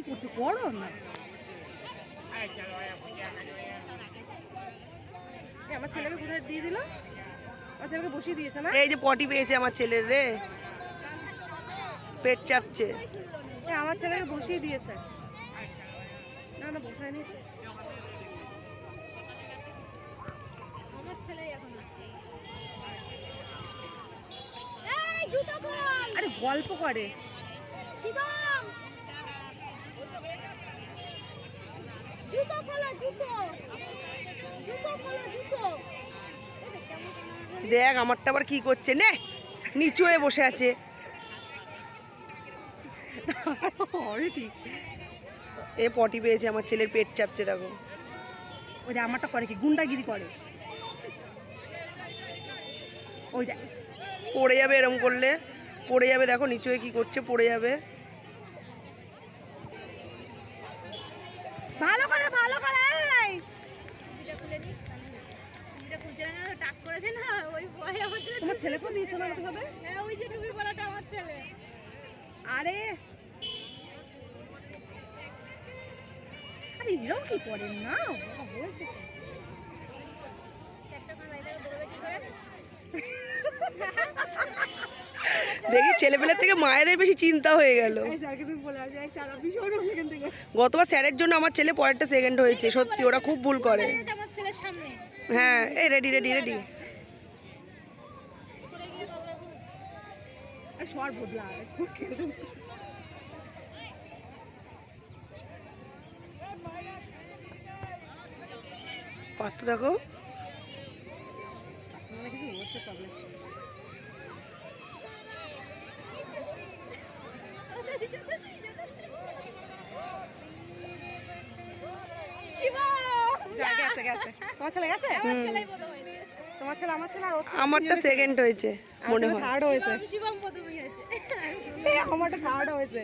করছে করো না। আমার ছেলেকে কোথায় দিয়ে দিল? আমার ছেলেকে বসিয়ে দিয়েছে না? এই যে পটি পেয়েছে আমার ছেলের রে, পেট চাপছে। আমার ছেলেকে বসিয়ে দিয়েছে। না না বসায়নি। আমার ছেলে এখন আছে। এই জুতো খোল। আরে গল্প করে। শিবম জুতো খোলো, জুতো জুতো খোলো, জুতো। দেখ আমারটা আবার কি করছে, নে নিচু হয়ে বসে আছে। ঠিক এ পটি পেয়েছে আমার ছেলের, পেট চাপছে দেখো। ওই যে আমারটা করে কি গুন্ডাগিরি করে। ওই দেখ পড়ে যাবে, এরম করলে পড়ে যাবে। দেখো নিচু হয়ে কি করছে, পড়ে যাবে। ভালো করে ভালো করে। এটা খুলে নি, এটা খুলছে না, টাক করেছে না ওই ভয় আমার ছেলে। তোমার ছেলেকেও দিয়েছো না আমাদের সাথে? হ্যাঁ ওই যে টুপি পরাটা আমার ছেলে। আরে আরে এরকম কি করেন না, বাবা বলছে তো। একটা কান লাইলে দৌড়বে কি করে? দেখি ছেলেপেলের থেকে মায়েদের বেশি চিন্তা হয়ে গেল। এই স্যারকে তুমি বলে আসবে, এই স্যার ভীষণ এখান থেকে। গতবার স্যারের জন্য আমার ছেলে পরেরটা সেকেন্ড হয়েছে। সত্যি ওরা খুব ভুল করে। আমার ছেলের সামনে হ্যাঁ এই রেডি রেডি রেডি। পড়ে গিয়ে তারপরে আর সর বদলা খুব খেলতে। পাত্র দেখো, মানে কিছু হচ্ছে প্রবলেম। যা গেছে গেছে। তোমার ছেলে গেছে? ছেলেই প্রথম হয়েছে। তোমার ছেলে আমার ছেলে আর ওর ছেলে আমারটা সেকেন্ড হয়েছে মনে হয়। থার্ড হয়েছে। শিবম প্রথমই হয়েছে। আমারটা থার্ড হয়েছে।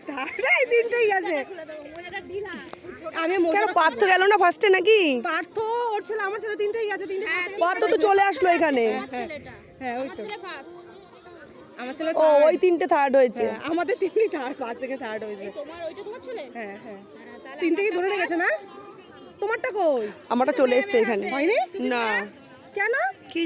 থার্ড এই তিনটেই আছে। খুলে দেবো, মোজাটা ঢিলা। আমি কেন পার্থ গেল না ফার্স্টে নাকি? পার্থ ওর ছেলে আমার ছেলে তিনটেই আছে, তিনটে পার্থ তো চলে আসলো এখানে। আমার ছেলেটা, হ্যাঁ ওই আমার তো ছেলে ফার্স্ট। আমার ছেলে ও ওই তিনটে থার্ড হয়েছে। হ্যাঁ, আমাদের তিনটেই থার্ড, ফার্স্ট থেকে থার্ড হয়েছে। তোমার ওইটা তোমার ছেলে? হ্যাঁ হ্যাঁ হ্যাঁ, তাহলে তিনটেই ধরে রেখেছে না? তোমারটা কই আমারটা চলে এসছে এখানে। হয়নি না কেন? কি